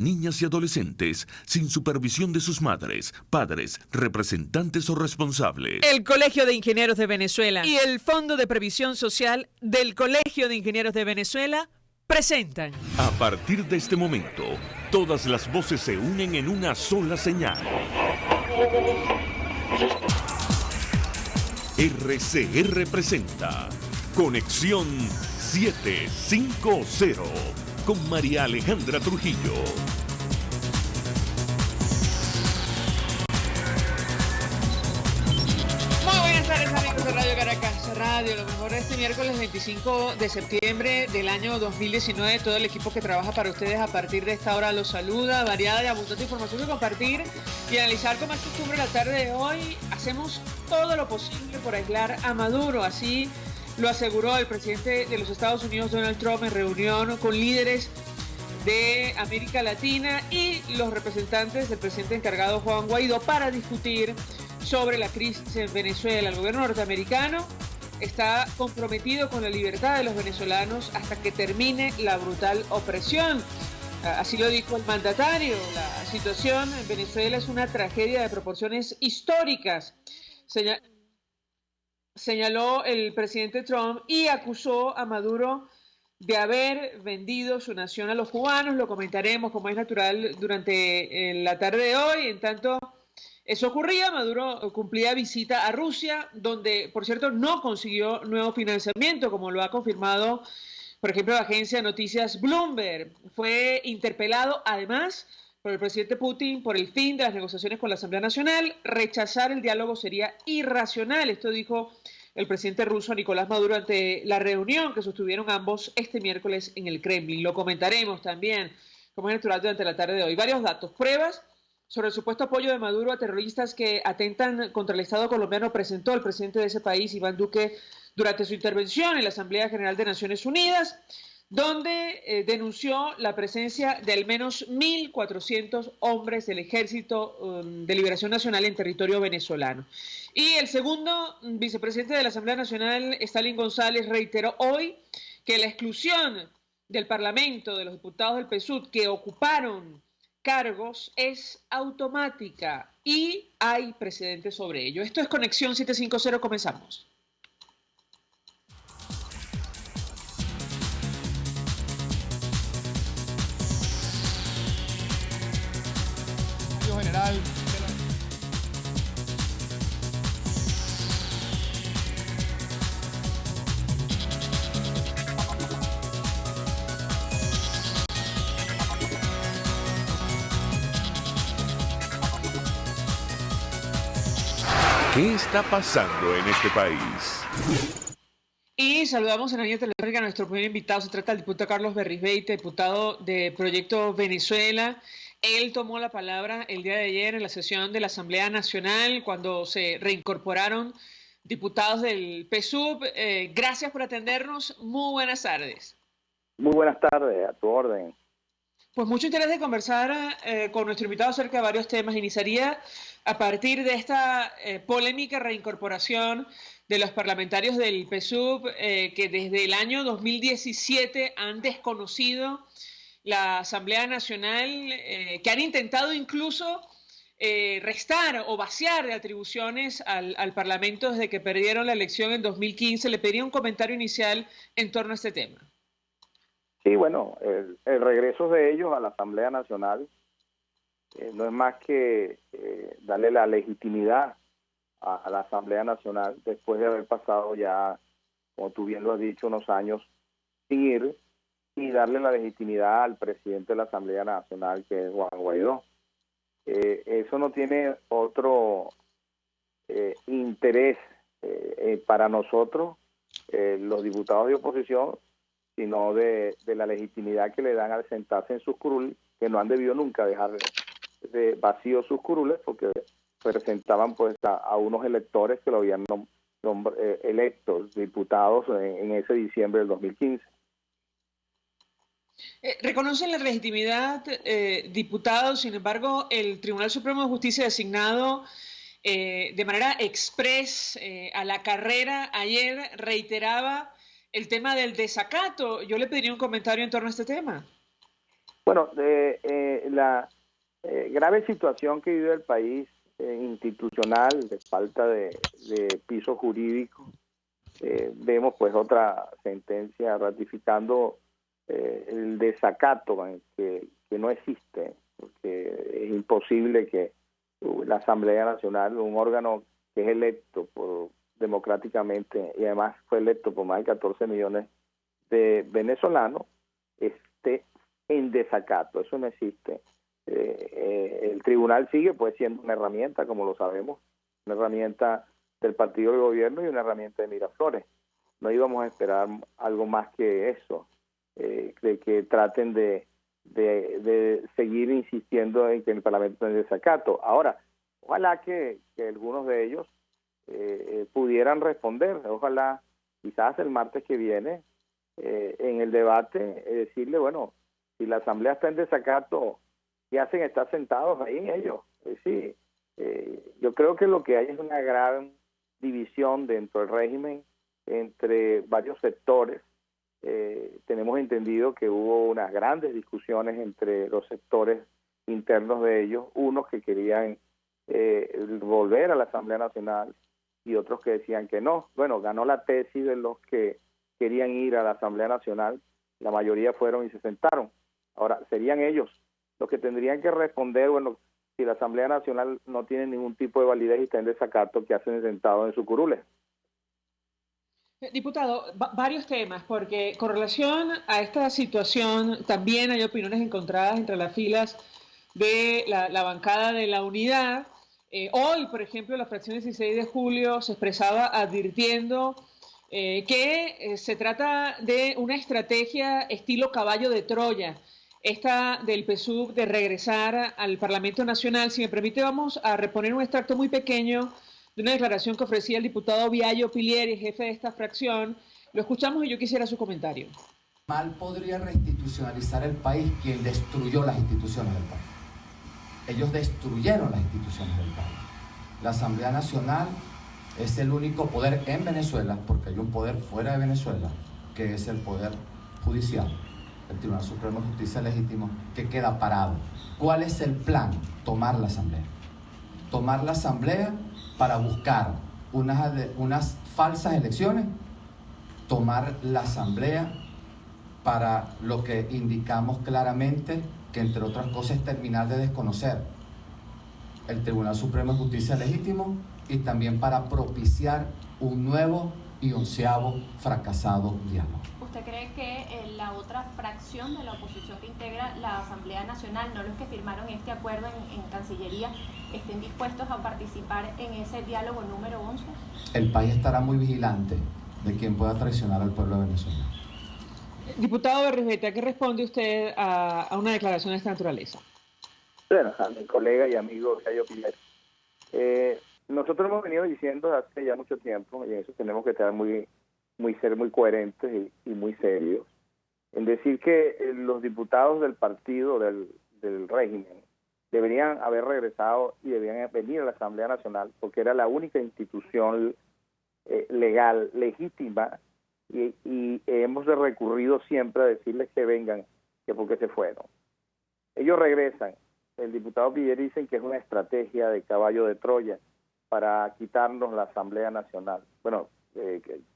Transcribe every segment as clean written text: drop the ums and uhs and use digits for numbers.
Niñas y adolescentes sin supervisión de sus madres, padres, representantes o responsables. El Colegio de Ingenieros de Venezuela y el Fondo de Previsión Social del Colegio de Ingenieros de Venezuela presentan. A partir de este momento, todas las voces se unen en una sola señal. RCR presenta Conexión 750 con María Alejandra Trujillo. Muy buenas tardes, amigos de Radio Caracas Radio. Lo mejor de este miércoles 25 de septiembre del año 2019. Todo el equipo que trabaja para ustedes a partir de esta hora los saluda. Variada y abundante información que compartir y analizar como es costumbre la tarde de hoy. Hacemos todo lo posible por aislar a Maduro. Así lo aseguró el presidente de los Estados Unidos, Donald Trump, en reunión con líderes de América Latina y los representantes del presidente encargado, Juan Guaidó, para discutir sobre la crisis en Venezuela. El gobierno norteamericano está comprometido con la libertad de los venezolanos hasta que termine la brutal opresión. Así lo dijo el mandatario. La situación en Venezuela es una tragedia de proporciones históricas, señaló el presidente Trump, y acusó a Maduro de haber vendido su nación a los cubanos. Lo comentaremos, como es natural, durante la tarde de hoy. En tanto eso ocurría, Maduro cumplía visita a Rusia, donde, por cierto, no consiguió nuevo financiamiento, como lo ha confirmado, por ejemplo, la agencia de noticias Bloomberg. Fue interpelado, además, por el presidente Putin por el fin de las negociaciones con la Asamblea Nacional. Rechazar el diálogo sería irracional. Esto dijo el presidente ruso Nicolás Maduro ante la reunión que sostuvieron ambos este miércoles en el Kremlin. Lo comentaremos también, como es natural, durante la tarde de hoy. Varios datos, pruebas sobre el supuesto apoyo de Maduro a terroristas que atentan contra el Estado colombiano presentó el presidente de ese país, Iván Duque, durante su intervención en la Asamblea General de Naciones Unidas, donde denunció la presencia de al menos 1.400 hombres del Ejército de Liberación Nacional en territorio venezolano. Y el segundo vicepresidente de la Asamblea Nacional, Stalin González, reiteró hoy que la exclusión del Parlamento de los diputados del PSUV que ocuparon cargos es automática y hay precedentes sobre ello. Esto es Conexión 750, comenzamos. General. ¿Qué está pasando en este país? Y saludamos en la línea telefónica a nuestro primer invitado. Se trata del diputado Carlos Berrizbeite, diputado de Proyecto Venezuela. Él tomó la palabra el día de ayer en la sesión de la Asamblea Nacional cuando se reincorporaron diputados del PSUV. Gracias por atendernos. Muy buenas tardes. Muy buenas tardes, a tu orden. Pues mucho interés de conversar con nuestro invitado acerca de varios temas. Iniciaría a partir de esta polémica reincorporación de los parlamentarios del PSUV que desde el año 2017 han desconocido la Asamblea Nacional, que han intentado incluso restar o vaciar de atribuciones al Parlamento desde que perdieron la elección en 2015. Le pediría un comentario inicial en torno a este tema. Sí, bueno, el regreso de ellos a la Asamblea Nacional no es más que darle la legitimidad a la Asamblea Nacional después de haber pasado ya, como tú bien lo has dicho, unos años sin ir, y darle la legitimidad al presidente de la Asamblea Nacional, que es Juan Guaidó. Eso no tiene otro interés para nosotros, los diputados de oposición, sino de la legitimidad que le dan al sentarse en sus curules, que no han debido nunca dejar de vacíos sus curules, porque representaban pues a unos electores que lo habían electos diputados en ese diciembre del 2015. Reconocen la legitimidad diputados, sin embargo, el Tribunal Supremo de Justicia designado de manera express a la carrera ayer reiteraba el tema del desacato. Yo le pediría un comentario en torno a este tema. Bueno, la grave situación que vive el país institucional, de falta de piso jurídico, vemos pues otra sentencia ratificando el desacato que no existe, porque es imposible que la Asamblea Nacional, un órgano que es electo democráticamente y además fue electo por más de 14 millones de venezolanos, esté en desacato. Eso no existe. El tribunal sigue pues siendo una herramienta, como lo sabemos, una herramienta del partido del gobierno y una herramienta de Miraflores. No íbamos a esperar algo más que eso, de que traten de seguir insistiendo en que el Parlamento está en desacato. Ahora, ojalá que algunos de ellos pudieran responder, ojalá quizás el martes que viene en el debate decirle, bueno, si la Asamblea está en desacato, ¿qué hacen estar sentados ahí ellos? Sí, yo creo que lo que hay es una gran división dentro del régimen entre varios sectores. Tenemos entendido que hubo unas grandes discusiones entre los sectores internos de ellos, unos que querían volver a la Asamblea Nacional y otros que decían que no. Bueno, ganó la tesis de los que querían ir a la Asamblea Nacional, la mayoría fueron y se sentaron. Ahora, serían ellos los que tendrían que responder, bueno, si la Asamblea Nacional no tiene ningún tipo de validez y está en desacato, ¿qué hacen sentados en su curule? Diputado, varios temas, porque con relación a esta situación también hay opiniones encontradas entre las filas de la bancada de la unidad. Hoy, por ejemplo, la fracción 16 de julio se expresaba advirtiendo que se trata de una estrategia estilo caballo de Troya, esta del PSUV de regresar al Parlamento Nacional. Si me permite, vamos a reponer un extracto muy pequeño de una declaración que ofrecía el diputado Viallo Pilieri, jefe de esta fracción. Lo escuchamos y yo quisiera su comentario. Mal podría reinstitucionalizar el país quien destruyó las instituciones del país. Ellos destruyeron las instituciones del país. La Asamblea Nacional es el único poder en Venezuela, porque hay un poder fuera de Venezuela, que es el poder judicial, el Tribunal Supremo de Justicia Legítimo, que queda parado. ¿Cuál es el plan? Tomar la Asamblea. Tomar la Asamblea para buscar unas falsas elecciones, tomar la Asamblea para lo que indicamos claramente, que entre otras cosas es terminar de desconocer el Tribunal Supremo de Justicia Legítimo y también para propiciar un nuevo y 11º fracasado diálogo. ¿Usted cree que la otra fracción de la oposición que integra la Asamblea Nacional, no los que firmaron este acuerdo en Cancillería, estén dispuestos a participar en ese diálogo número 11? El país estará muy vigilante de quien pueda traicionar al pueblo de Venezuela. Diputado Berrijeta, ¿a qué responde usted a una declaración de esta naturaleza? Bueno, a mi colega y amigo Viallo Pilieri. Nosotros hemos venido diciendo hace ya mucho tiempo, y en eso tenemos que estar ser muy coherentes y muy serios, en decir que los diputados del partido del régimen deberían haber regresado y deberían venir a la Asamblea Nacional porque era la única institución legal, legítima, y hemos recurrido siempre a decirles que vengan, que porque se fueron. Ellos regresan. El diputado Pilieri dicen que es una estrategia de caballo de Troya para quitarnos la Asamblea Nacional. Bueno,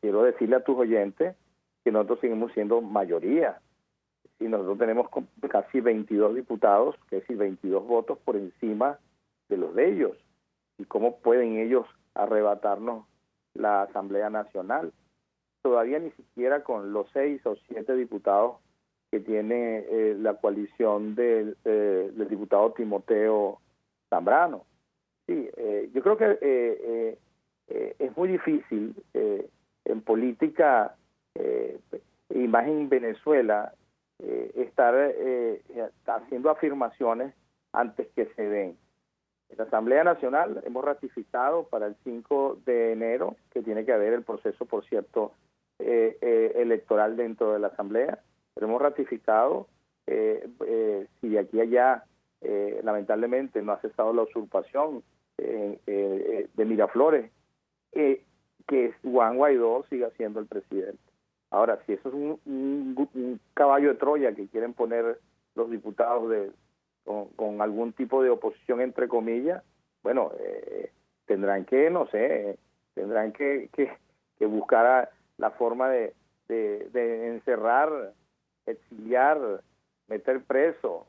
quiero decirle a tus oyentes que nosotros seguimos siendo mayoría. Y nosotros tenemos casi 22 diputados, que es decir, 22 votos por encima de los de ellos. ¿Y cómo pueden ellos arrebatarnos la Asamblea Nacional? Todavía ni siquiera con los 6 o 7 diputados que tiene la coalición del diputado Timoteo Zambrano. Sí, yo creo que es muy difícil en política, y más en Venezuela, estar haciendo afirmaciones antes que se den. En la Asamblea Nacional hemos ratificado para el 5 de enero que tiene que haber el proceso, por cierto, electoral dentro de la Asamblea, pero hemos ratificado, si de aquí a allá lamentablemente no ha cesado la usurpación de Miraflores, que Juan Guaidó siga siendo el presidente. Ahora, si eso es un caballo de Troya que quieren poner los diputados con algún tipo de oposición, entre comillas, bueno, tendrán que, no sé, tendrán que buscar la forma de encerrar, exiliar, meter preso,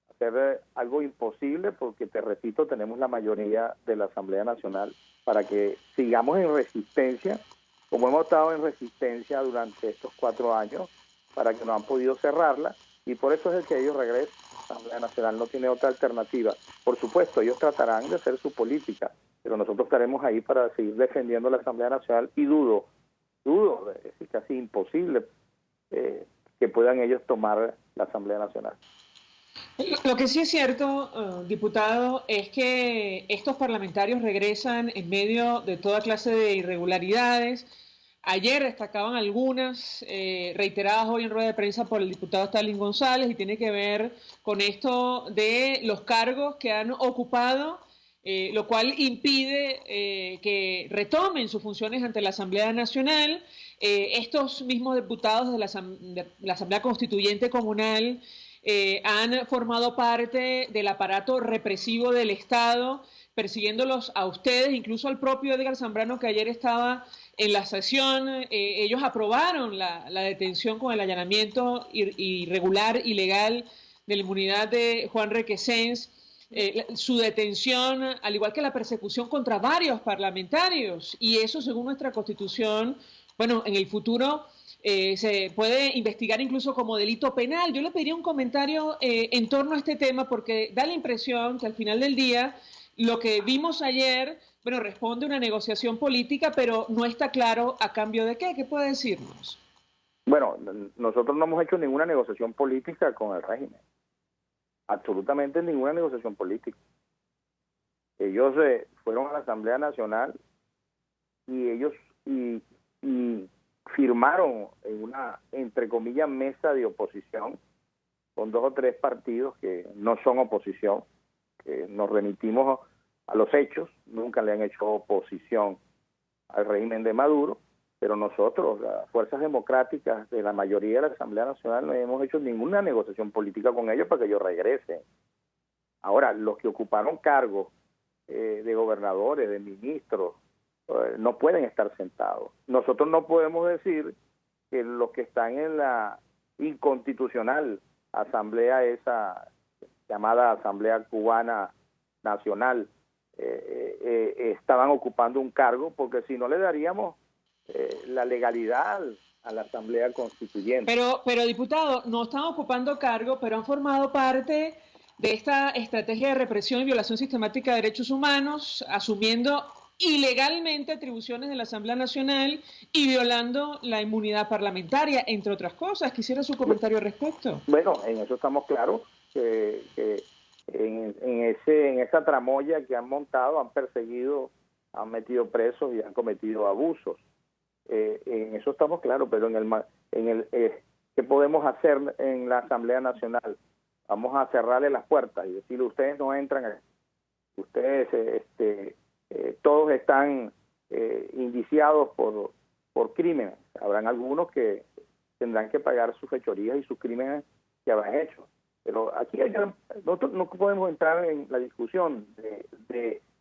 hacer algo imposible, porque te repito, tenemos la mayoría de la Asamblea Nacional para que sigamos en resistencia, como hemos estado en resistencia durante estos 4 años, para que no han podido cerrarla, y por eso es el que ellos regresan. La Asamblea Nacional no tiene otra alternativa. Por supuesto, ellos tratarán de hacer su política, pero nosotros estaremos ahí para seguir defendiendo la Asamblea Nacional, y dudo, es casi imposible que puedan ellos tomar la Asamblea Nacional. Lo que sí es cierto, diputado, es que estos parlamentarios regresan en medio de toda clase de irregularidades. Ayer destacaban algunas, reiteradas hoy en rueda de prensa por el diputado Stalin González, y tiene que ver con esto de los cargos que han ocupado, lo cual impide que retomen sus funciones ante la Asamblea Nacional. Estos mismos diputados de la Asamblea Constituyente Comunal han formado parte del aparato represivo del Estado, persiguiéndolos a ustedes, incluso al propio Edgar Zambrano, que ayer estaba en la sesión. Ellos aprobaron la detención con el allanamiento irregular, ilegal, de la inmunidad de Juan Requesens. Su detención, al igual que la persecución contra varios parlamentarios, y eso, según nuestra Constitución, bueno, en el futuro se puede investigar incluso como delito penal. Yo le pediría un comentario en torno a este tema, porque da la impresión que al final del día lo que vimos ayer, bueno, responde a una negociación política, pero no está claro a cambio de qué. ¿Qué puede decirnos? Bueno, nosotros no hemos hecho ninguna negociación política con el régimen. Absolutamente ninguna negociación política. Ellos fueron a la Asamblea Nacional y ellos y firmaron en una, entre comillas, mesa de oposición con 2 o 3 partidos que no son oposición, que nos remitimos a los hechos. Nunca le han hecho oposición al régimen de Maduro, pero nosotros, las fuerzas democráticas de la mayoría de la Asamblea Nacional, no hemos hecho ninguna negociación política con ellos para que ellos regresen. Ahora, los que ocuparon cargos de gobernadores, de ministros, no pueden estar sentados. Nosotros no podemos decir que los que están en la inconstitucional asamblea, esa llamada Asamblea Cubana Nacional, estaban ocupando un cargo, porque si no le daríamos la legalidad a la Asamblea Constituyente. Pero diputado, no están ocupando cargo, pero han formado parte de esta estrategia de represión y violación sistemática de derechos humanos, asumiendo ilegalmente atribuciones de la Asamblea Nacional y violando la inmunidad parlamentaria, entre otras cosas. Quisiera su comentario al respecto. Bueno, en eso estamos claros, que en esa tramoya que han montado, han perseguido, han metido presos y han cometido abusos. En eso estamos claros, pero ¿qué podemos hacer en la Asamblea Nacional? Vamos a cerrarle las puertas y decirle: ustedes no entran, ustedes todos están indiciados por crímenes. Habrán algunos que tendrán que pagar sus fechorías y sus crímenes que habrán hecho. Pero aquí nosotros no podemos entrar en la discusión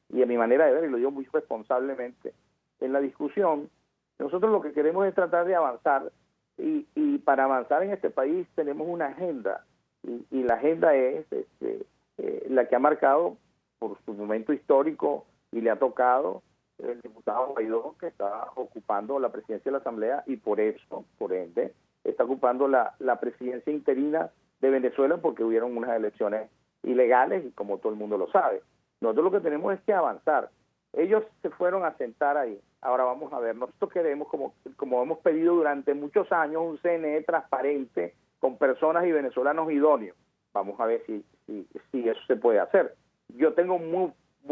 y a mi manera de ver, y lo digo muy responsablemente, en la discusión. Nosotros lo que queremos es tratar de avanzar, y para avanzar en este país tenemos una agenda, y la agenda es la que ha marcado por su momento histórico y le ha tocado el diputado Guaidó, que está ocupando la presidencia de la Asamblea, y por eso, por ende, está ocupando la presidencia interina de Venezuela, porque hubieron unas elecciones ilegales, y como todo el mundo lo sabe. Nosotros lo que tenemos es que avanzar. Ellos se fueron a sentar ahí. Ahora vamos a ver, nosotros queremos, como hemos pedido durante muchos años, un CNE transparente con personas y venezolanos idóneos. Vamos a ver si eso se puede hacer. Yo tengo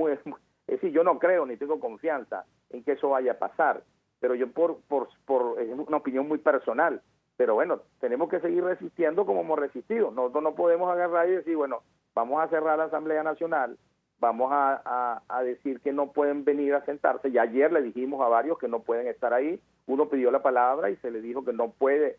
es decir, yo no creo ni tengo confianza en que eso vaya a pasar, pero yo es una opinión muy personal. Pero bueno, tenemos que seguir resistiendo como hemos resistido. Nosotros no podemos agarrar y decir, bueno, vamos a cerrar la Asamblea Nacional, vamos a decir que no pueden venir a sentarse. Ya ayer le dijimos a varios que no pueden estar ahí. Uno pidió la palabra y se le dijo que no puede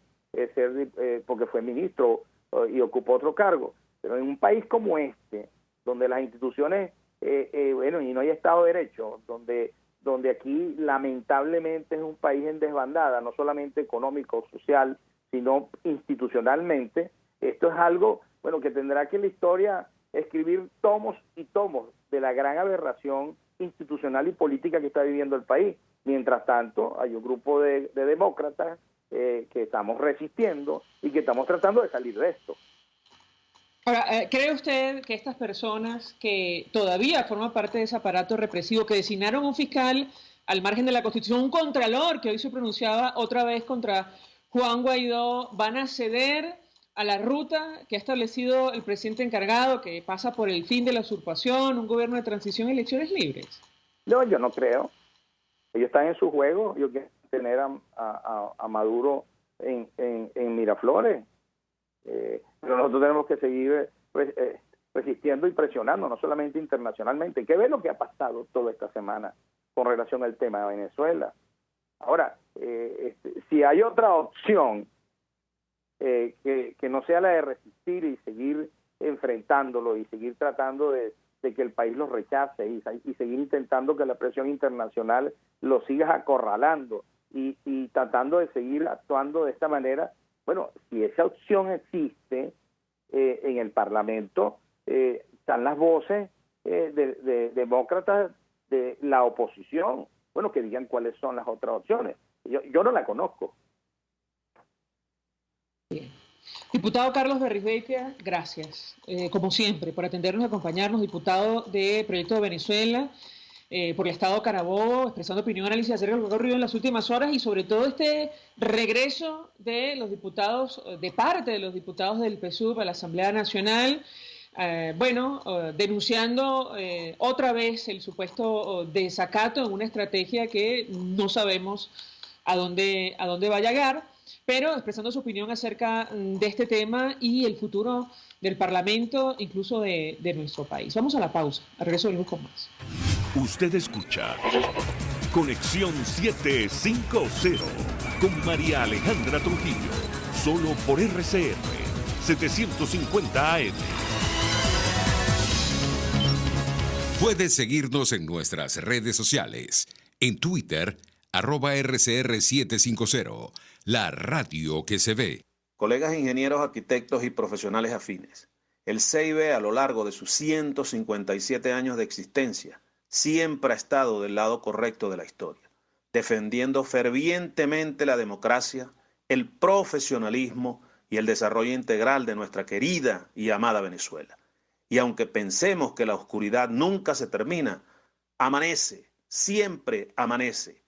ser, porque fue ministro y ocupó otro cargo. Pero en un país como este, donde las instituciones, y no hay Estado de Derecho, donde aquí lamentablemente es un país en desbandada, no solamente económico, social, sino institucionalmente, esto es algo, que tendrá que la historia escribir tomos y tomos de la gran aberración institucional y política que está viviendo el país. Mientras tanto, hay un grupo de demócratas que estamos resistiendo y que estamos tratando de salir de esto. Ahora, ¿cree usted que estas personas que todavía forman parte de ese aparato represivo, que designaron un fiscal al margen de la Constitución, un contralor que hoy se pronunciaba otra vez contra Juan Guaidó, van a ceder a la ruta que ha establecido el presidente encargado, que pasa por el fin de la usurpación, un gobierno de transición y elecciones libres? No, yo no creo. Ellos están en su juego. Ellos quieren tener a Maduro en Miraflores. Pero nosotros tenemos que seguir resistiendo y presionando, no solamente internacionalmente. ¿Qué ve lo que ha pasado toda esta semana con relación al tema de Venezuela? Ahora, si hay otra opción que no sea la de resistir y seguir enfrentándolo y seguir tratando de que el país lo rechace y seguir intentando que la presión internacional lo siga acorralando y tratando de seguir actuando de esta manera, si esa opción existe en el Parlamento, están las voces de demócratas de la oposición, que digan cuáles son las otras opciones. Yo no la conozco. Bien. Diputado Carlos Berrizbeitia, gracias, como siempre, por atendernos y acompañarnos, diputado de Proyecto de Venezuela, por el Estado Carabobo, expresando opinión, análisis acerca de lo que ha ocurrido en las últimas horas y sobre todo este regreso de los diputados, de parte de los diputados del PSUV a la Asamblea Nacional, denunciando otra vez el supuesto desacato en una estrategia que no sabemos a dónde va a llegar, pero expresando su opinión acerca de este tema y el futuro del Parlamento, incluso de nuestro país. Vamos a la pausa, al regreso venimos con más. Usted escucha Conexión 750 con María Alejandra Trujillo, solo por RCR 750 AM. Puedes seguirnos en nuestras redes sociales. En Twitter, @RCR750, la radio que se ve. Colegas ingenieros, arquitectos y profesionales afines, el CIB a lo largo de sus 157 años de existencia siempre ha estado del lado correcto de la historia, defendiendo fervientemente la democracia, el profesionalismo y el desarrollo integral de nuestra querida y amada Venezuela. Y aunque pensemos que la oscuridad nunca se termina, amanece, siempre amanece,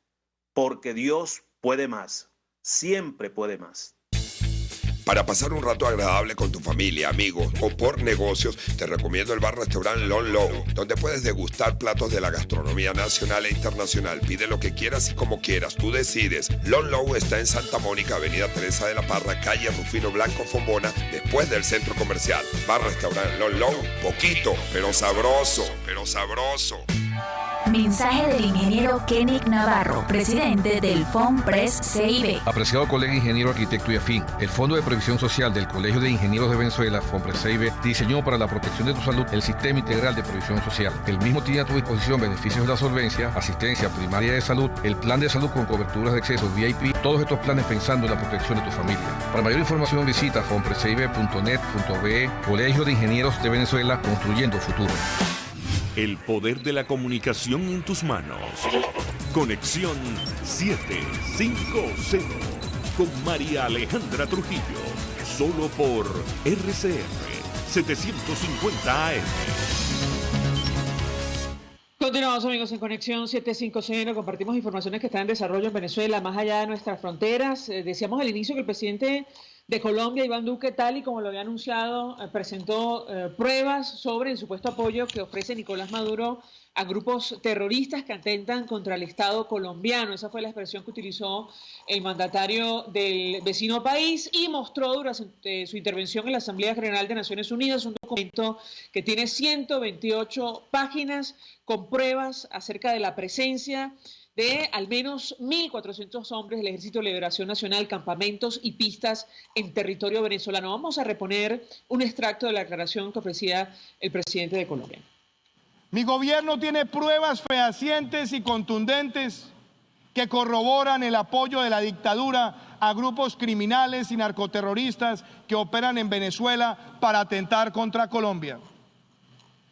porque Dios puede más, siempre puede más. Para pasar un rato agradable con tu familia, amigos o por negocios, te recomiendo el bar-restaurante Lon Low, donde puedes degustar platos de la gastronomía nacional e internacional. Pide lo que quieras y como quieras, tú decides. Lon Low está en Santa Mónica, Avenida Teresa de la Parra, calle Rufino Blanco Fombona, después del centro comercial. Bar-restaurante Lon Low, poquito, pero sabroso, pero sabroso. Mensaje del ingeniero Kenick Navarro, presidente del FONPRES CIB. Apreciado colega ingeniero, arquitecto y afín, el Fondo de Previsión Social del Colegio de Ingenieros de Venezuela, FONPRES CIB, diseñó para la protección de tu salud el Sistema Integral de Previsión Social. El mismo tiene a tu disposición beneficios de la solvencia, asistencia primaria de salud, el plan de salud con coberturas de acceso VIP, todos estos planes pensando en la protección de tu familia. Para mayor información visita fonprescib.net.be, Colegio de Ingenieros de Venezuela, construyendo futuro. El poder de la comunicación en tus manos. Conexión 750 con María Alejandra Trujillo. Solo por RCR 750 AM. Continuamos, amigos, en Conexión 750. Compartimos informaciones que están en desarrollo en Venezuela, más allá de nuestras fronteras. Decíamos al inicio que el presidente de Colombia, Iván Duque, tal y como lo había anunciado, presentó pruebas sobre el supuesto apoyo que ofrece Nicolás Maduro a grupos terroristas que atentan contra el Estado colombiano. Esa fue la expresión que utilizó el mandatario del vecino país y mostró durante su intervención en la Asamblea General de Naciones Unidas un documento que tiene 128 páginas con pruebas acerca de la presencia de al menos 1.400 hombres del Ejército de Liberación Nacional, campamentos y pistas en territorio venezolano. Vamos a reponer un extracto de la declaración que ofrecía el presidente de Colombia. Mi gobierno tiene pruebas fehacientes y contundentes que corroboran el apoyo de la dictadura a grupos criminales y narcoterroristas que operan en Venezuela para atentar contra Colombia.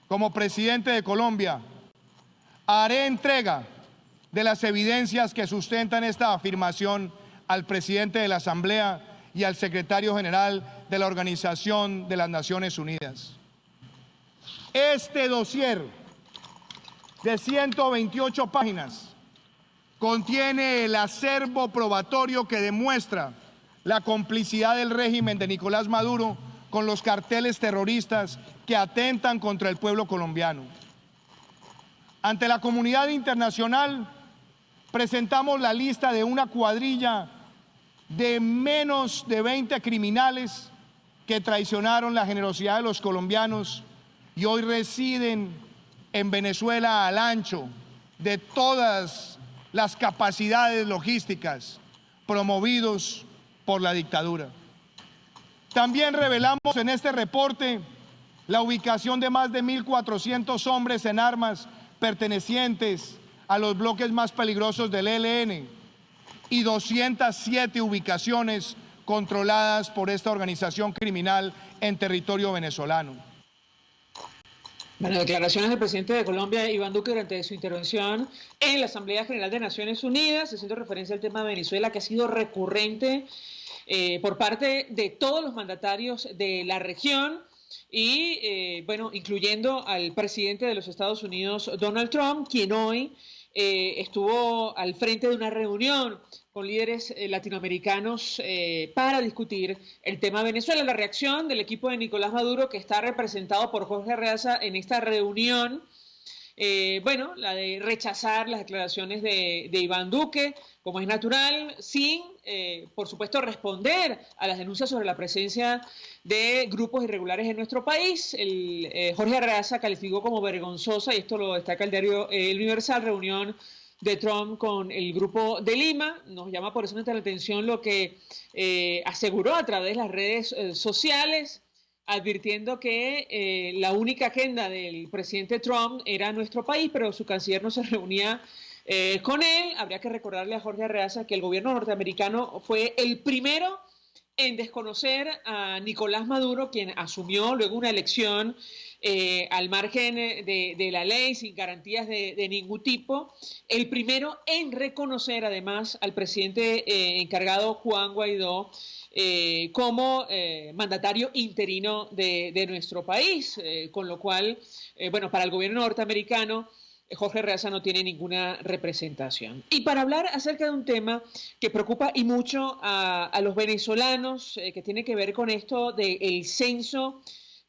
Como presidente de Colombia, haré entrega de las evidencias que sustentan esta afirmación al presidente de la Asamblea y al secretario general de la Organización de las Naciones Unidas. Este dossier de 128 páginas contiene el acervo probatorio que demuestra la complicidad del régimen de Nicolás Maduro con los carteles terroristas que atentan contra el pueblo colombiano. Ante la comunidad internacional, presentamos la lista de una cuadrilla de menos de 20 criminales que traicionaron la generosidad de los colombianos y hoy residen en Venezuela al ancho de todas las capacidades logísticas promovidos por la dictadura. También revelamos en este reporte la ubicación de más de 1.400 hombres en armas pertenecientes a los bloques más peligrosos del ELN y 207 ubicaciones controladas por esta organización criminal en territorio venezolano. Bueno, declaraciones del presidente de Colombia, Iván Duque, durante su intervención en la Asamblea General de Naciones Unidas, haciendo referencia al tema de Venezuela, que ha sido recurrente por parte de todos los mandatarios de la región y, bueno, incluyendo al presidente de los Estados Unidos, Donald Trump, quien hoy estuvo al frente de una reunión con líderes latinoamericanos para discutir el tema Venezuela. La reacción del equipo de Nicolás Maduro, que está representado por Jorge Arreaza en esta reunión, bueno, la de rechazar las declaraciones de Iván Duque, como es natural, sin, por supuesto, responder a las denuncias sobre la presencia de grupos irregulares en nuestro país. Jorge Arreaza calificó como vergonzosa, y esto lo destaca el diario El Universal, reunión de Trump con el Grupo de Lima. Nos llama por eso nuestra atención lo que aseguró a través de las redes sociales, advirtiendo que la única agenda del presidente Trump era nuestro país, pero su canciller no se reunía con él. Habría que recordarle a Jorge Arreaza que el gobierno norteamericano fue el primero en desconocer a Nicolás Maduro, quien asumió luego una elección al margen de la ley, sin garantías de ningún tipo, el primero en reconocer además al presidente encargado Juan Guaidó como mandatario interino de nuestro país, con lo cual, bueno, para el gobierno norteamericano, Jorge Arreaza no tiene ninguna representación. Y para hablar acerca de un tema que preocupa y mucho a los venezolanos, que tiene que ver con esto del censo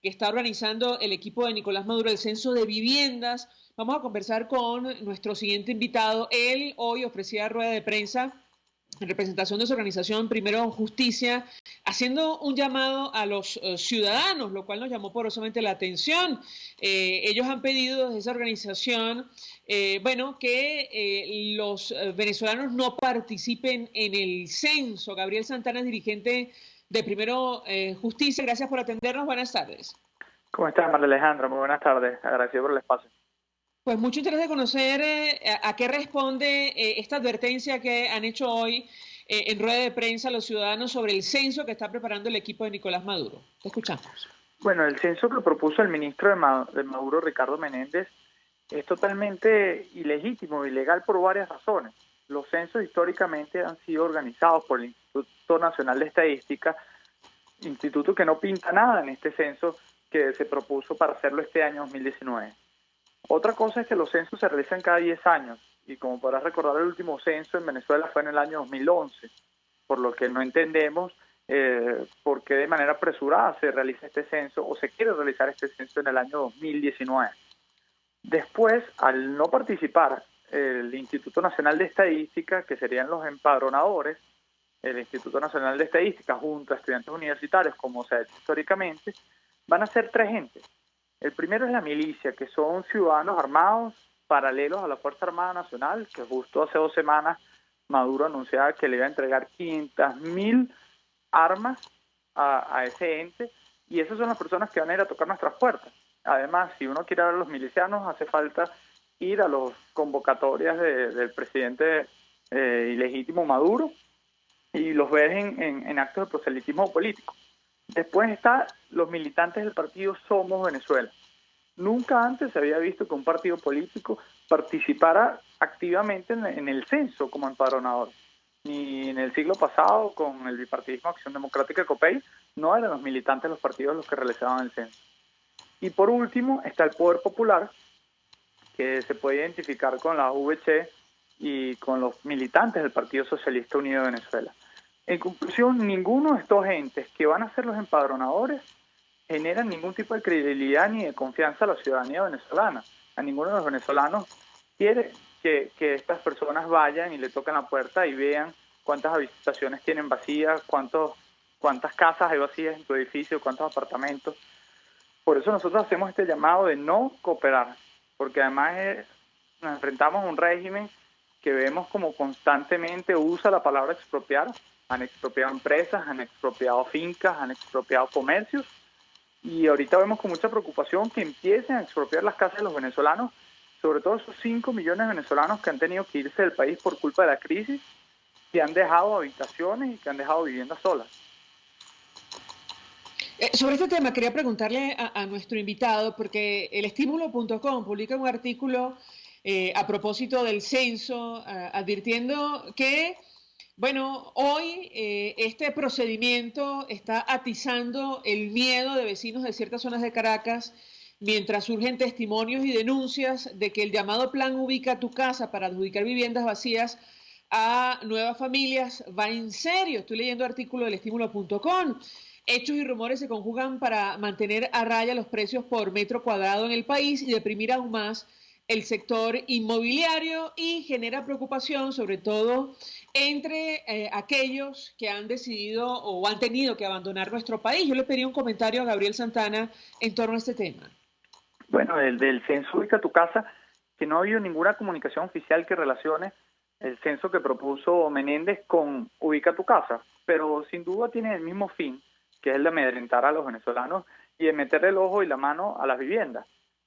que está organizando el equipo de Nicolás Maduro, el censo de viviendas, vamos a conversar con nuestro siguiente invitado. Él hoy ofrecía rueda de prensa en representación de su organización Primero Justicia, haciendo un llamado a los ciudadanos, lo cual nos llamó poderosamente la atención. Ellos han pedido desde esa organización, bueno, que los venezolanos no participen en el censo. Gabriel Santana es dirigente de Primero Justicia. Gracias por atendernos. Buenas tardes. ¿Cómo estás, María Alejandra? Muy buenas tardes. Agradecido por el espacio. Pues mucho interés de conocer a qué responde esta advertencia que han hecho hoy en rueda de prensa los ciudadanos sobre el censo que está preparando el equipo de Nicolás Maduro. Te escuchamos. Bueno, el censo que propuso el ministro de Maduro, Ricardo Menéndez, es totalmente ilegítimo, ilegal por varias razones. Los censos históricamente han sido organizados por el Instituto Nacional de Estadística, instituto que no pinta nada en este censo que se propuso para hacerlo este año 2019. Otra cosa es que los censos se realizan cada 10 años y como podrás recordar, el último censo en Venezuela fue en el año 2011, por lo que no entendemos por qué de manera apresurada se realiza este censo o se quiere realizar este censo en el año 2019. Después, al no participar el Instituto Nacional de Estadística, que serían los empadronadores, el Instituto Nacional de Estadística junto a estudiantes universitarios, como se ha hecho históricamente, van a ser tres entes. El primero es la milicia, que son ciudadanos armados paralelos a la Fuerza Armada Nacional, que justo hace 2 semanas Maduro anunciaba que le iba a entregar 500.000 armas a ese ente, y esas son las personas que van a ir a tocar nuestras puertas. Además, si uno quiere ver a los milicianos, hace falta ir a las convocatorias del presidente ilegítimo Maduro y los ves en actos de proselitismo político. Después están los militantes del partido Somos Venezuela. Nunca antes se había visto que un partido político participara activamente en el censo como empadronador. Ni en el siglo pasado, con el bipartidismo Acción Democrática COPEI, no eran los militantes de los partidos los que realizaban el censo. Y por último está el Poder Popular, que se puede identificar con la VC y con los militantes del Partido Socialista Unido de Venezuela. En conclusión, ninguno de estos entes que van a ser los empadronadores generan ningún tipo de credibilidad ni de confianza a la ciudadanía venezolana. A ninguno de los venezolanos quiere que estas personas vayan y le toquen la puerta y vean cuántas habitaciones tienen vacías, cuántas casas hay vacías en tu edificio, cuántos apartamentos. Por eso nosotros hacemos este llamado de no cooperar, porque además nos enfrentamos a un régimen que vemos como constantemente usa la palabra expropiar. Han expropiado empresas, han expropiado fincas, han expropiado comercios, y ahorita vemos con mucha preocupación que empiecen a expropiar las casas de los venezolanos, sobre todo esos 5 millones de venezolanos que han tenido que irse del país por culpa de la crisis, que han dejado habitaciones y que han dejado viviendas solas. Sobre este tema quería preguntarle a nuestro invitado, porque el Estímulo.com publica un artículo a propósito del censo, advirtiendo que, bueno, hoy este procedimiento está atizando el miedo de vecinos de ciertas zonas de Caracas, mientras surgen testimonios y denuncias de que el llamado Plan Ubica tu Casa para adjudicar viviendas vacías a nuevas familias va en serio. Estoy leyendo artículo del Estímulo.com. Hechos y rumores se conjugan para mantener a raya los precios por metro cuadrado en el país y deprimir aún más el sector inmobiliario, y genera preocupación sobre todo entre aquellos que han decidido o han tenido que abandonar nuestro país. Yo le pedí un comentario a Gabriel Santana en torno a este tema. Bueno, del censo Ubica tu Casa, que no ha habido ninguna comunicación oficial que relacione el censo que propuso Menéndez con Ubica tu Casa, pero sin duda tiene el mismo fin, que es el de amedrentar a los venezolanos y de meterle el ojo y la mano a las viviendas.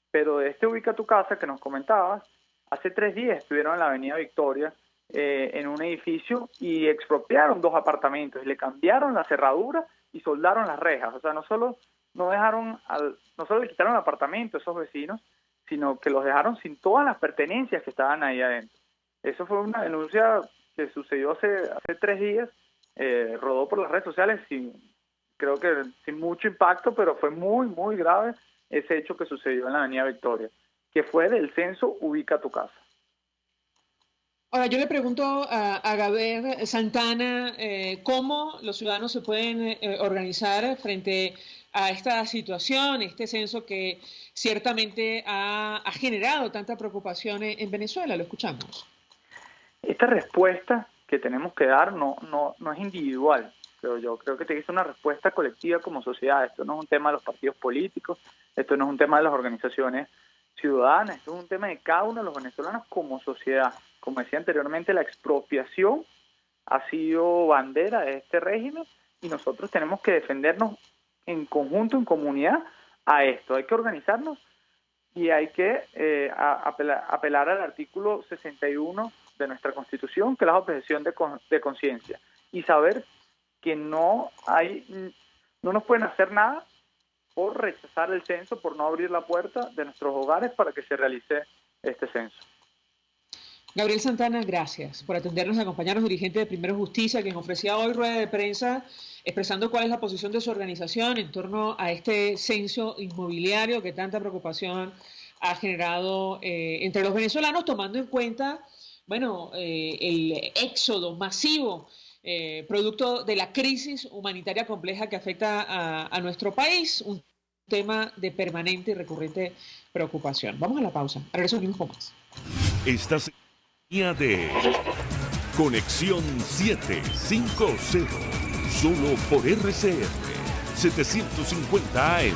Pero de este Ubica tu Casa que nos comentabas, hace 3 días estuvieron en la Avenida Victoria, en un edificio, y expropiaron 2 apartamentos, y le cambiaron la cerradura y soldaron las rejas. O sea, no solo le quitaron el apartamento a esos vecinos, sino que los dejaron sin todas las pertenencias que estaban ahí adentro. Eso fue una denuncia que sucedió hace 3 días, rodó por las redes sociales creo que sin mucho impacto, pero fue muy, muy grave ese hecho que sucedió en la Avenida Victoria, que fue del censo Ubica tu Casa. Ahora, yo le pregunto a Gabriel Santana cómo los ciudadanos se pueden organizar frente a esta situación, este censo que ciertamente ha generado tanta preocupación en Venezuela. Lo escuchamos. Esta respuesta que tenemos que dar no es individual, pero yo creo que tiene que ser una respuesta colectiva como sociedad. Esto no es un tema de los partidos políticos, esto no es un tema de las organizaciones ciudadanas, esto es un tema de cada uno de los venezolanos como sociedad. Como decía anteriormente, la expropiación ha sido bandera de este régimen y nosotros tenemos que defendernos en conjunto, en comunidad, a esto. Hay que organizarnos y hay que apelar al artículo 61 de nuestra Constitución, que es la objeción de conciencia, y saber que no nos pueden hacer nada por rechazar el censo, por no abrir la puerta de nuestros hogares para que se realice este censo. Gabriel Santana, gracias por atendernos y acompañarnos, dirigente de Primero Justicia, quien ofrecía hoy rueda de prensa expresando cuál es la posición de su organización en torno a este censo inmobiliario que tanta preocupación ha generado entre los venezolanos, tomando en cuenta, bueno, el éxodo masivo producto de la crisis humanitaria compleja que afecta a nuestro país, un tema de permanente y recurrente preocupación. Vamos a la pausa, a regreso venimos con más. Estás de Conexión 750, solo por RCR 750 AM.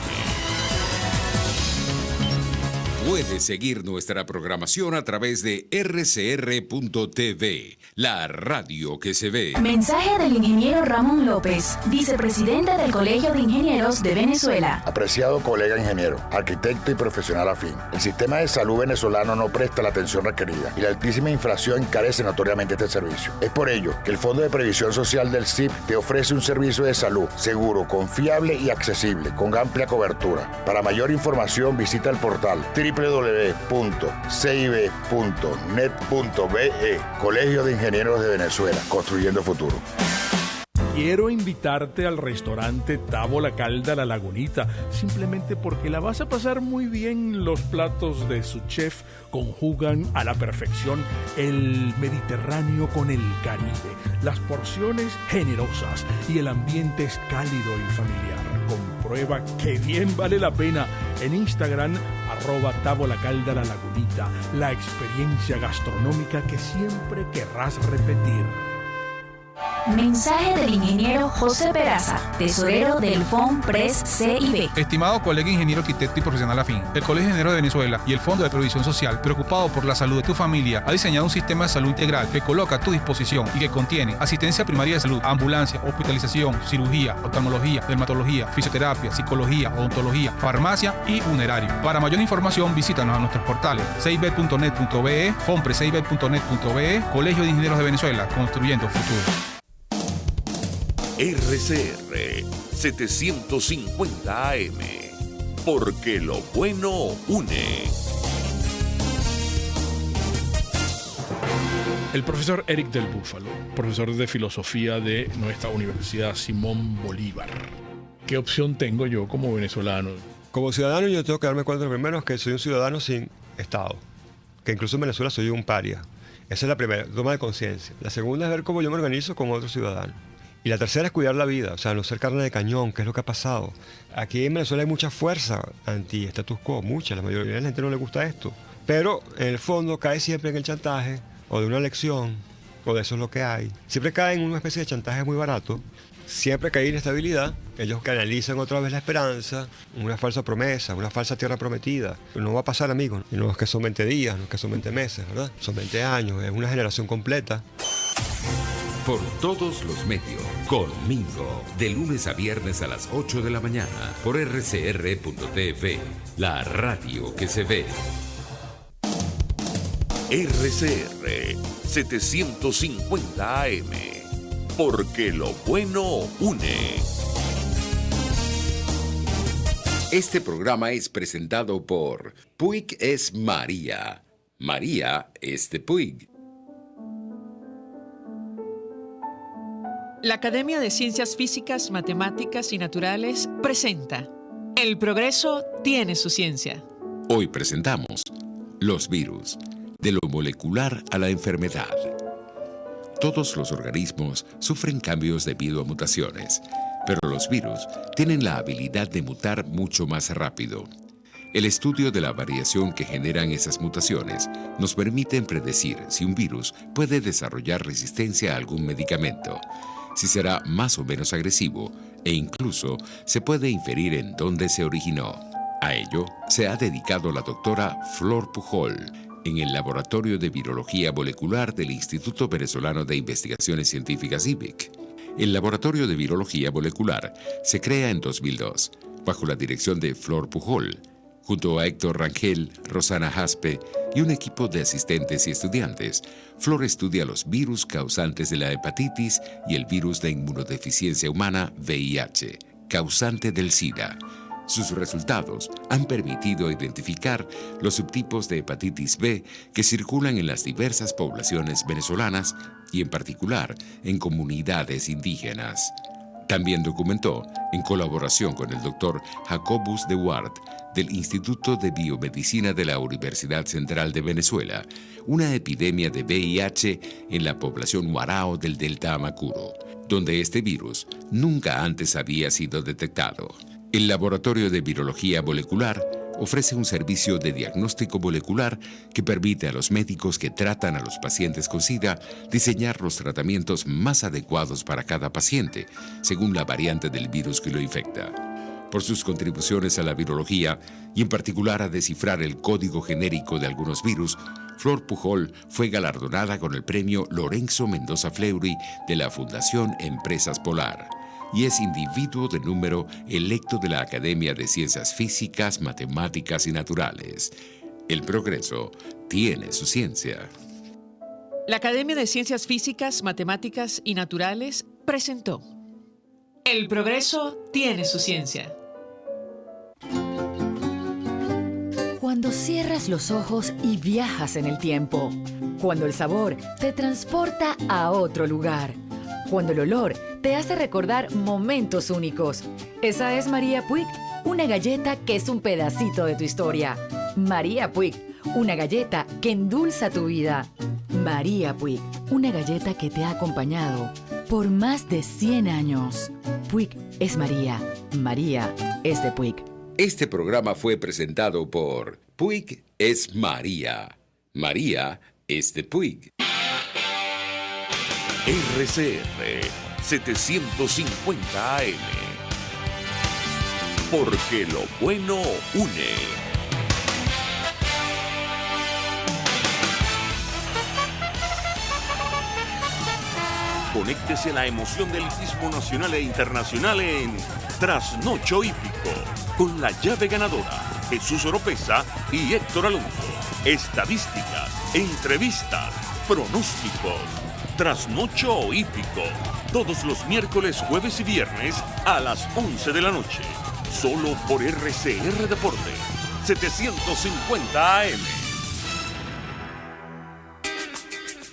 Puedes seguir nuestra programación a través de rcr.tv, la radio que se ve. Mensaje del ingeniero Ramón López, vicepresidente del Colegio de Ingenieros de Venezuela. Apreciado colega ingeniero, arquitecto y profesional afín, el sistema de salud venezolano no presta la atención requerida y la altísima inflación encarece notoriamente este servicio. Es por ello que el Fondo de Previsión Social del CIP te ofrece un servicio de salud seguro, confiable y accesible, con amplia cobertura. Para mayor información visita el portal www.cib.net.be, Colegio de Ingenieros de Venezuela, construyendo futuro. Quiero invitarte al restaurante Távola Calda La Lagunita, simplemente porque la vas a pasar muy bien. Los platos de su chef conjugan a la perfección el Mediterráneo con el Caribe, las porciones generosas y el ambiente es cálido y familiar. Comprueba que bien vale la pena en Instagram, @Távola Calda La Lagunita, la experiencia gastronómica que siempre querrás repetir. Mensaje del ingeniero José Peraza, tesorero del FOMPRES CIB. Estimado colega ingeniero, arquitecto y profesional afín, el Colegio de Ingenieros de Venezuela y el Fondo de Previsión Social, preocupado por la salud de tu familia, ha diseñado un sistema de salud integral que coloca a tu disposición y que contiene asistencia primaria de salud, ambulancia, hospitalización, cirugía, oftalmología, dermatología, fisioterapia, psicología, odontología, farmacia y funerario. Para mayor información, visítanos a nuestros portales cib.net.be, fomprescib.net.be, Colegio de Ingenieros de Venezuela, construyendo futuro. RCR 750 AM, porque lo bueno une. El profesor Eric del Búfalo, profesor de filosofía de nuestra Universidad Simón Bolívar. ¿Qué opción tengo yo como venezolano? Como ciudadano yo tengo que darme cuenta primero que soy un ciudadano sin Estado, que incluso en Venezuela soy un paria. Esa es la primera, toma de conciencia. La segunda es ver cómo yo me organizo como otro ciudadano. Y la tercera es cuidar la vida, o sea, no ser carne de cañón, que es lo que ha pasado. Aquí en Venezuela hay mucha fuerza anti-status quo, mucha, la mayoría de la gente no le gusta esto. Pero en el fondo cae siempre en el chantaje, o de una elección, o de eso es lo que hay. Siempre cae en una especie de chantaje muy barato, siempre cae inestabilidad, ellos canalizan otra vez la esperanza, una falsa promesa, una falsa tierra prometida. No va a pasar, amigos, y no es que son 20 días, no es que son 20 meses, ¿verdad? Son 20 años, es una generación completa. Por todos los medios, conmigo, de lunes a viernes a las 8 de la mañana, por rcr.tv, la radio que se ve. RCR 750 AM, porque lo bueno une. Este programa es presentado por Puig es María. María es de Puig. La Academia de Ciencias Físicas, Matemáticas y Naturales presenta El progreso tiene su ciencia. Hoy presentamos los virus, de lo molecular a la enfermedad. Todos los organismos sufren cambios debido a mutaciones, pero los virus tienen la habilidad de mutar mucho más rápido. El estudio de la variación que generan esas mutaciones nos permite predecir si un virus puede desarrollar resistencia a algún medicamento, si será más o menos agresivo e incluso se puede inferir en dónde se originó. A ello se ha dedicado la doctora Flor Pujol en el Laboratorio de Virología Molecular del Instituto Venezolano de Investigaciones Científicas IVIC. El Laboratorio de Virología Molecular se crea en 2002 bajo la dirección de Flor Pujol, junto a Héctor Rangel, Rosana Jaspe y un equipo de asistentes y estudiantes. Flor estudia los virus causantes de la hepatitis y el virus de inmunodeficiencia humana VIH, causante del SIDA. Sus resultados han permitido identificar los subtipos de hepatitis B que circulan en las diversas poblaciones venezolanas y en particular en comunidades indígenas. También documentó, en colaboración con el doctor Jacobus de Ward, del Instituto de Biomedicina de la Universidad Central de Venezuela, una epidemia de VIH en la población Warao del Delta Amacuro, donde este virus nunca antes había sido detectado. El Laboratorio de Virología Molecular ofrece un servicio de diagnóstico molecular que permite a los médicos que tratan a los pacientes con SIDA diseñar los tratamientos más adecuados para cada paciente, según la variante del virus que lo infecta. Por sus contribuciones a la virología y en particular a descifrar el código genérico de algunos virus, Flor Pujol fue galardonada con el premio Lorenzo Mendoza Fleury de la Fundación Empresas Polar y es individuo de número electo de la Academia de Ciencias Físicas, Matemáticas y Naturales. El progreso tiene su ciencia. La Academia de Ciencias Físicas, Matemáticas y Naturales presentó El progreso tiene su ciencia. Cuando cierras los ojos y viajas en el tiempo. Cuando el sabor te transporta a otro lugar. Cuando el olor te hace recordar momentos únicos. Esa es María Puig, una galleta que es un pedacito de tu historia. María Puig, una galleta que endulza tu vida. María Puig, una galleta que te ha acompañado por más de 100 años. Puig es María. María es de Puig. Este programa fue presentado por Puig es María. María es de Puig. RCR 750 AM. Porque lo bueno une. Conéctese a la emoción del hippismo nacional e internacional en Trasnocho Hípico, con la llave ganadora, Jesús Oropesa y Héctor Alonso. Estadísticas, entrevistas, pronósticos. Trasnocho Hípico, todos los miércoles, jueves y viernes a las 11 de la noche. Solo por RCR Deporte, 750 AM.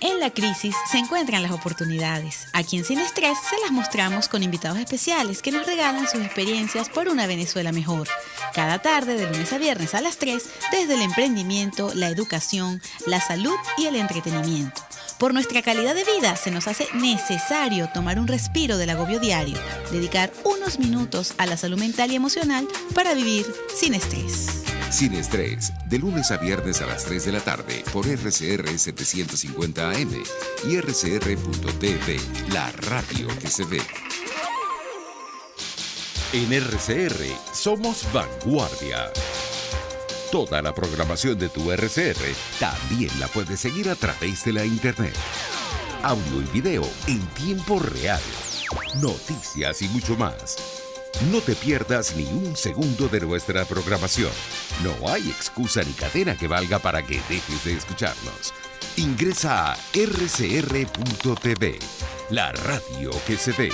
En la crisis se encuentran las oportunidades. Aquí en Sin Estrés se las mostramos con invitados especiales que nos regalan sus experiencias por una Venezuela mejor. Cada tarde, de lunes a viernes a las 3, desde el emprendimiento, la educación, la salud y el entretenimiento. Por nuestra calidad de vida se nos hace necesario tomar un respiro del agobio diario, dedicar unos minutos a la salud mental y emocional para vivir sin estrés. Sin Estrés, de lunes a viernes a las 3 de la tarde por RCR 750 AM y RCR.tv, la radio que se ve. En RCR somos vanguardia. Toda la programación de tu RCR también la puedes seguir a través de la internet. Audio y video en tiempo real. Noticias y mucho más. No te pierdas ni un segundo de nuestra programación. No hay excusa ni cadena que valga para que dejes de escucharnos. Ingresa a rcr.tv, la radio que se ve.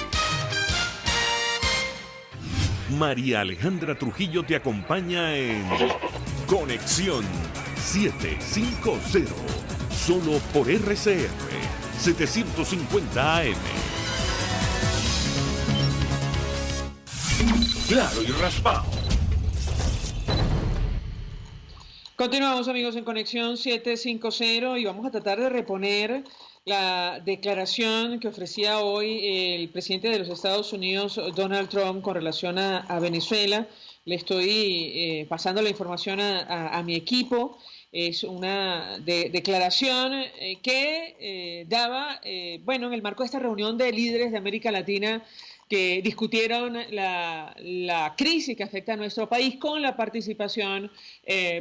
María Alejandra Trujillo te acompaña en Conexión 750, solo por RCR 750 AM. Claro y raspado. Continuamos, amigos, en Conexión 750 y vamos a tratar de reponer la declaración que ofrecía hoy el presidente de los Estados Unidos, Donald Trump, con relación a Venezuela. Le estoy pasando la información a mi equipo. Es una declaración que daba, en el marco de esta reunión de líderes de América Latina que discutieron la crisis que afecta a nuestro país con la participación,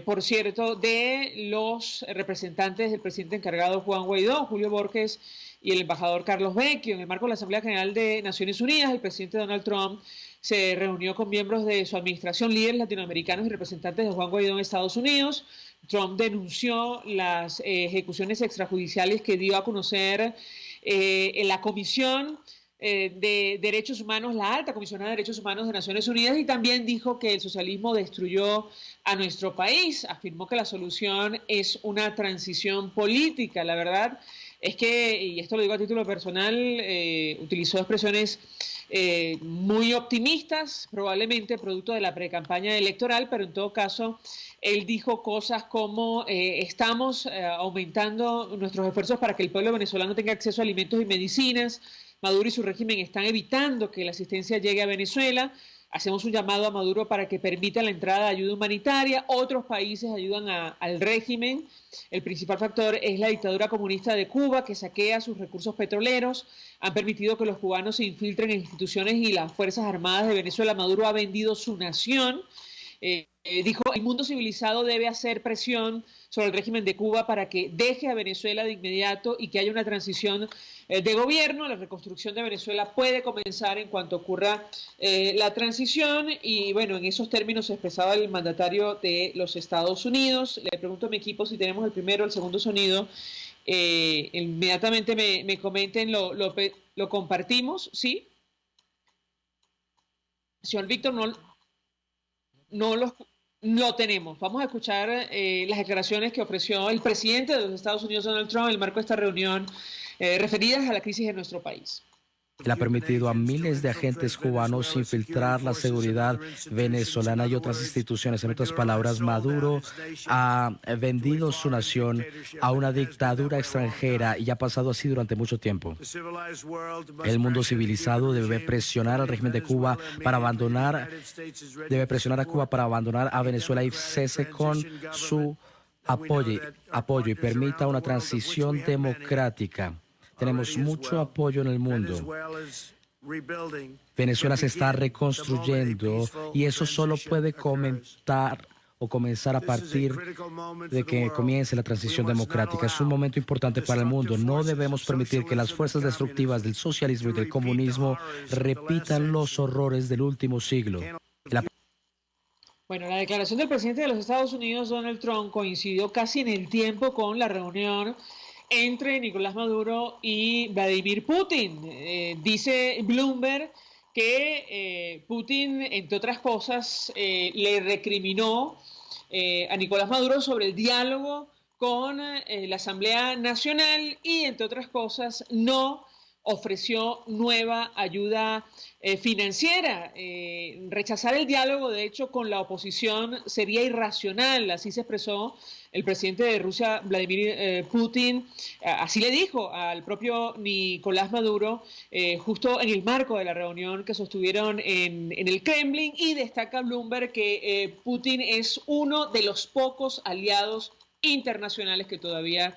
por cierto, de los representantes del presidente encargado Juan Guaidó, Julio Borges, y el embajador Carlos Vecchio. En el marco de la Asamblea General de Naciones Unidas, el presidente Donald Trump se reunió con miembros de su administración, líderes latinoamericanos y representantes de Juan Guaidó en Estados Unidos. Trump denunció las ejecuciones extrajudiciales que dio a conocer en la Comisión de Derechos Humanos, la Alta Comisionada de Derechos Humanos de Naciones Unidas, y también dijo que el socialismo destruyó a nuestro país. Afirmó que la solución es una transición política. La verdad es que, y esto lo digo a título personal, utilizó expresiones muy optimistas, probablemente producto de la precampaña electoral, pero en todo caso él dijo cosas como estamos aumentando nuestros esfuerzos para que el pueblo venezolano tenga acceso a alimentos y medicinas. Maduro y su régimen están evitando que la asistencia llegue a Venezuela. hacemos un llamado a Maduro para que permita la entrada de ayuda humanitaria. Otros países ayudan al régimen. El principal factor es la dictadura comunista de Cuba, que saquea sus recursos petroleros. Han permitido que los cubanos se infiltren en instituciones y las Fuerzas Armadas de Venezuela. Maduro ha vendido su nación. Dijo, el mundo civilizado debe hacer presión sobre el régimen de Cuba para que deje a Venezuela de inmediato y que haya una transición de gobierno. La reconstrucción de Venezuela puede comenzar en cuanto ocurra la transición. Y bueno, en esos términos se expresaba el mandatario de los Estados Unidos. Le pregunto a mi equipo si tenemos el primero o el segundo sonido. Inmediatamente me comenten, lo compartimos, ¿sí? Señor Víctor, no lo tenemos. Vamos a escuchar las declaraciones que ofreció el presidente de los Estados Unidos, Donald Trump, en el marco de esta reunión referidas a la crisis de nuestro país. Le ha permitido a miles de agentes cubanos infiltrar la seguridad venezolana y otras instituciones. En otras palabras, Maduro ha vendido su nación a una dictadura extranjera y ha pasado así durante mucho tiempo. El mundo civilizado debe presionar al régimen de Cuba para abandonar, a Venezuela y cese con su apoyo y permita una transición democrática. Tenemos mucho apoyo en el mundo. Venezuela se está reconstruyendo y eso solo puede comenzar a partir de que comience la transición democrática. Es un momento importante para el mundo. No debemos permitir que las fuerzas destructivas del socialismo y del comunismo repitan los horrores del último siglo. Bueno, la declaración del presidente de los Estados Unidos, Donald Trump, coincidió casi en el tiempo con la reunión entre Nicolás Maduro y Vladimir Putin. Dice Bloomberg que Putin, entre otras cosas, le recriminó a Nicolás Maduro sobre el diálogo con la Asamblea Nacional y, entre otras cosas, no ofreció nueva ayuda financiera. Rechazar el diálogo, de hecho, con la oposición sería irracional, así se expresó el presidente de Rusia, Vladimir Putin. Así le dijo al propio Nicolás Maduro, justo en el marco de la reunión que sostuvieron en el Kremlin, y destaca Bloomberg que Putin es uno de los pocos aliados internacionales que todavía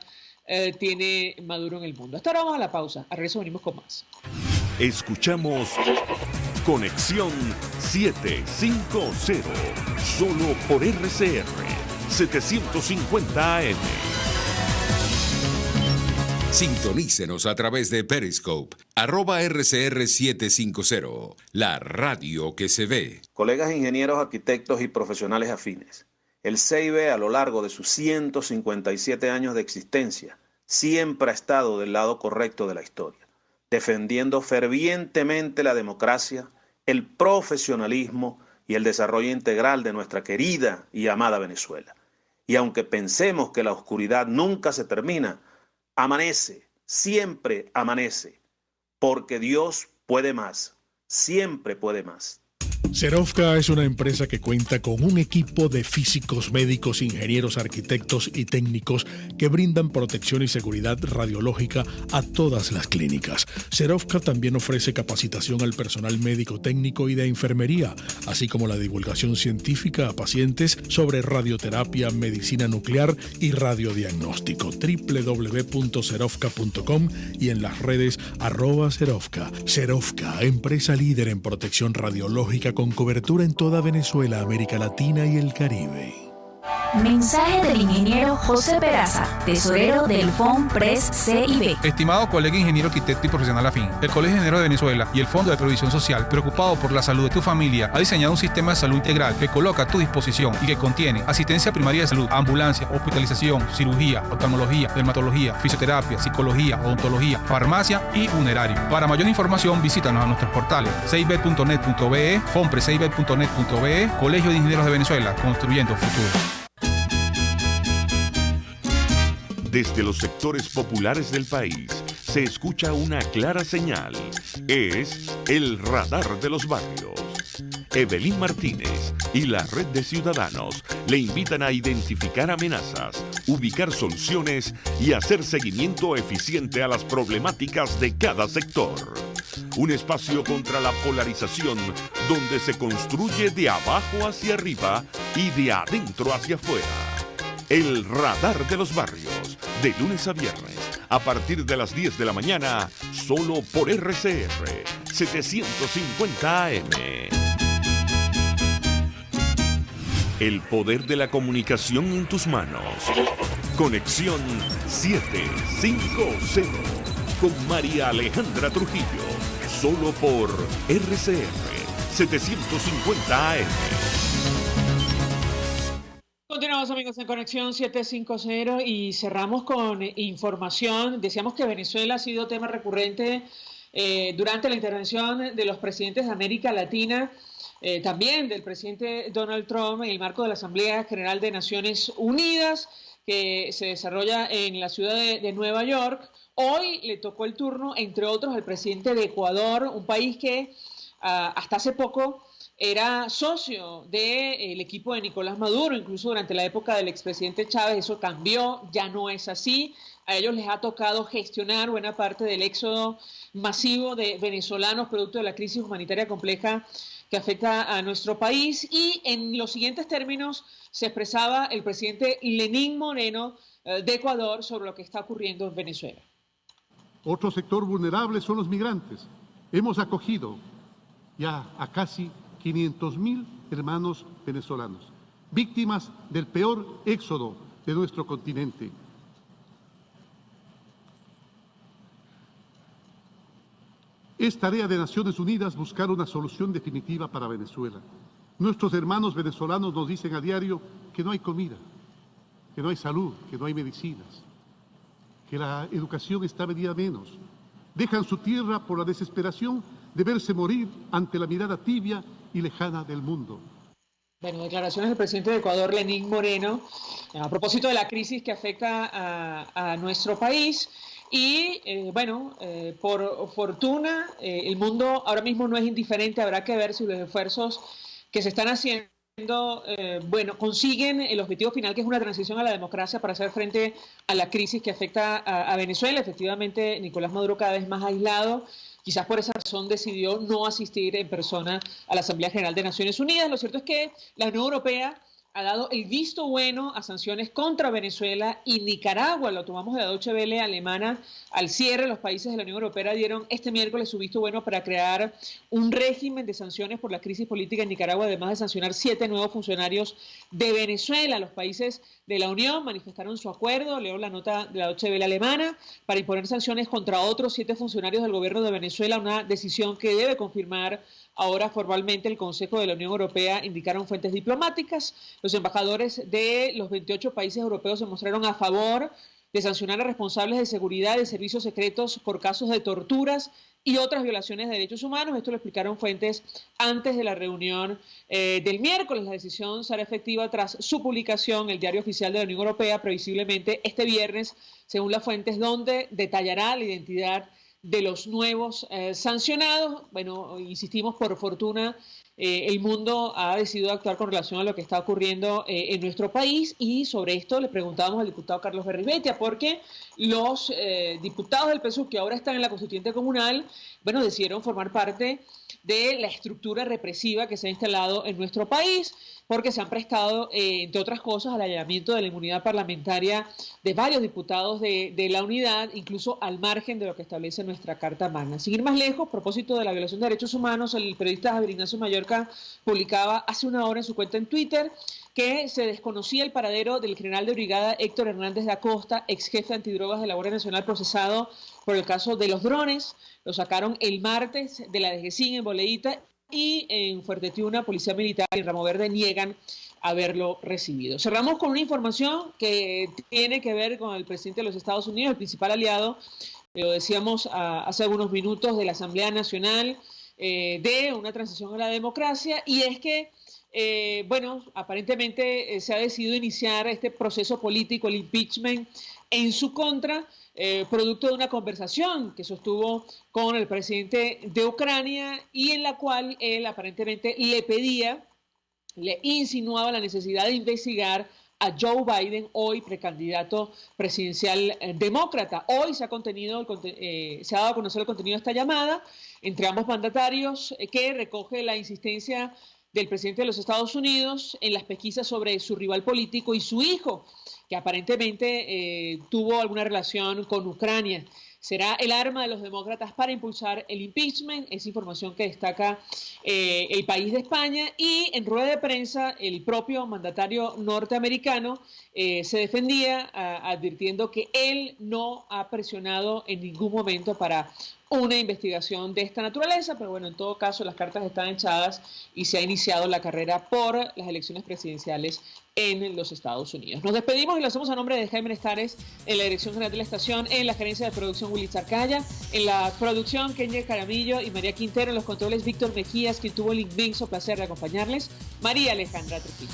tiene Maduro en el mundo. Hasta ahora vamos a la pausa. A regreso venimos con más. Escuchamos Conexión 750, solo por RCR 750 AM. Sintonícenos a través de Periscope, @RCR750, la radio que se ve. Colegas ingenieros, arquitectos y profesionales afines, el CIB, a lo largo de sus 157 años de existencia, siempre ha estado del lado correcto de la historia, defendiendo fervientemente la democracia, el profesionalismo y el desarrollo integral de nuestra querida y amada Venezuela. Y aunque pensemos que la oscuridad nunca se termina, amanece, siempre amanece, porque Dios puede más, siempre puede más. Serovka es una empresa que cuenta con un equipo de físicos, médicos, ingenieros, arquitectos y técnicos que brindan protección y seguridad radiológica a todas las clínicas. Serovka también ofrece capacitación al personal médico, técnico y de enfermería, así como la divulgación científica a pacientes sobre radioterapia, medicina nuclear y radiodiagnóstico. www.serovka.com y en las redes @Serovka. Serovka, empresa líder en protección radiológica con cobertura en toda Venezuela, América Latina y el Caribe. Mensaje del ingeniero José Peraza, tesorero del FOMPRES CIB. Estimado colega ingeniero, arquitecto y profesional afín, el Colegio de Ingenieros de Venezuela y el Fondo de Previsión Social, preocupado por la salud de tu familia, ha diseñado un sistema de salud integral que coloca a tu disposición y que contiene asistencia primaria de salud, ambulancia, hospitalización, cirugía, oftalmología, dermatología, fisioterapia, psicología, odontología, farmacia y funerario. Para mayor información, visítanos a nuestros portales cib.net.be, fomprescib.net.be, Colegio de Ingenieros de Venezuela, construyendo futuro. Desde los sectores populares del país se escucha una clara señal. Es el radar de los barrios. Evelyn Martínez y la red de ciudadanos le invitan a identificar amenazas, ubicar soluciones y hacer seguimiento eficiente a las problemáticas de cada sector. un espacio contra la polarización donde se construye de abajo hacia arriba y de adentro hacia afuera. El Radar de los Barrios, de lunes a viernes, a partir de las 10 de la mañana, solo por RCR 750 AM. El poder de la comunicación en tus manos. Conexión 750 con María Alejandra Trujillo, solo por RCR 750 AM. Continuamos, amigos, en Conexión 750 y cerramos con información. Decíamos que Venezuela ha sido tema recurrente durante la intervención de los presidentes de América Latina, también del presidente Donald Trump en el marco de la Asamblea General de Naciones Unidas, que se desarrolla en la ciudad de Nueva York. Hoy le tocó el turno, entre otros, al presidente de Ecuador, un país que hasta hace poco era socio del equipo de Nicolás Maduro, incluso durante la época del expresidente Chávez. Eso cambió, ya no es así. A ellos les ha tocado gestionar buena parte del éxodo masivo de venezolanos producto de la crisis humanitaria compleja que afecta a nuestro país. Y en los siguientes términos se expresaba el presidente Lenín Moreno de Ecuador sobre lo que está ocurriendo en Venezuela. Otro sector vulnerable son los migrantes. Hemos acogido ya a casi 500.000 hermanos venezolanos, víctimas del peor éxodo de nuestro continente. Es tarea de Naciones Unidas buscar una solución definitiva para Venezuela. Nuestros hermanos venezolanos nos dicen a diario que no hay comida, que no hay salud, que no hay medicinas, que la educación está venida menos. Dejan su tierra por la desesperación de verse morir ante la mirada tibia y lejana del mundo. Bueno, declaraciones del presidente de Ecuador, Lenín Moreno, a propósito de la crisis que afecta a nuestro país. Y por fortuna, el mundo ahora mismo no es indiferente. Habrá que ver si los esfuerzos que se están haciendo consiguen el objetivo final, que es una transición a la democracia para hacer frente a la crisis que afecta a Venezuela. Efectivamente, Nicolás Maduro cada vez más aislado. Quizás por esa razón decidió no asistir en persona a la Asamblea General de Naciones Unidas. Lo cierto es que la Unión Europea ha dado el visto bueno a sanciones contra Venezuela y Nicaragua. Lo tomamos de la Deutsche Welle alemana. Al cierre, los países de la Unión Europea dieron este miércoles su visto bueno para crear un régimen de sanciones por la crisis política en Nicaragua, además de sancionar 7 nuevos funcionarios de Venezuela. Los países de la Unión manifestaron su acuerdo, leo la nota de la Deutsche Welle alemana, para imponer sanciones contra otros 7 funcionarios del gobierno de Venezuela, una decisión que debe confirmar ahora formalmente el Consejo de la Unión Europea, indicaron fuentes diplomáticas. Los embajadores de los 28 países europeos se mostraron a favor de sancionar a responsables de seguridad de servicios secretos por casos de torturas y otras violaciones de derechos humanos. Esto lo explicaron fuentes antes de la reunión del miércoles. La decisión será efectiva tras su publicación en el Diario Oficial de la Unión Europea, previsiblemente este viernes, según las fuentes, donde detallará la identidad de los nuevos sancionados. Bueno, insistimos, por fortuna, el mundo ha decidido actuar con relación a lo que está ocurriendo en nuestro país, y sobre esto le preguntábamos al diputado Carlos Berribetia, porque los diputados del PSUV que ahora están en la Constituyente Comunal, decidieron formar parte de la estructura represiva que se ha instalado en nuestro país, porque se han prestado, entre otras cosas, al allanamiento de la inmunidad parlamentaria de varios diputados de la unidad, incluso al margen de lo que establece nuestra Carta Magna. Sin ir más lejos, a propósito de la violación de derechos humanos, el periodista Javier Ignacio Mallorca publicaba hace una hora en su cuenta en Twitter que se desconocía el paradero del general de brigada Héctor Hernández da Costa, ex jefe antidrogas de la Guardia Nacional, procesado por el caso de los drones. Lo sacaron el martes de la DGCIN en Boleíta, y en Fuerte Tiuna, Policía Militar y Ramo Verde niegan haberlo recibido. Cerramos con una información que tiene que ver con el presidente de los Estados Unidos, el principal aliado, lo decíamos hace algunos minutos, de la Asamblea Nacional, de una transición a la democracia, y es que aparentemente se ha decidido iniciar este proceso político, el impeachment, en su contra, producto de una conversación que sostuvo con el presidente de Ucrania, y en la cual él aparentemente le insinuaba la necesidad de investigar a Joe Biden, hoy precandidato presidencial demócrata. Hoy se ha dado a conocer el contenido de esta llamada entre ambos mandatarios, que recoge la insistencia del presidente de los Estados Unidos en las pesquisas sobre su rival político y su hijo, que aparentemente tuvo alguna relación con Ucrania. Será el arma de los demócratas para impulsar el impeachment, es información que destaca El País de España, y en rueda de prensa el propio mandatario norteamericano se defendía advirtiendo que él no ha presionado en ningún momento para una investigación de esta naturaleza, pero bueno, en todo caso las cartas están echadas y se ha iniciado la carrera por las elecciones presidenciales en los Estados Unidos. Nos despedimos y lo hacemos a nombre de Jaime Estares en la dirección general de la estación, en la gerencia de producción Willy Zarcaya, en la producción Kenya Caramillo y María Quintero, en los controles Víctor Mejías, quien tuvo el inmenso placer de acompañarles, María Alejandra Trujillo.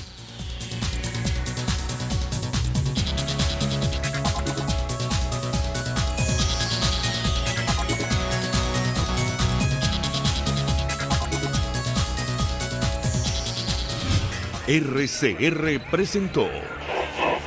RCR presentó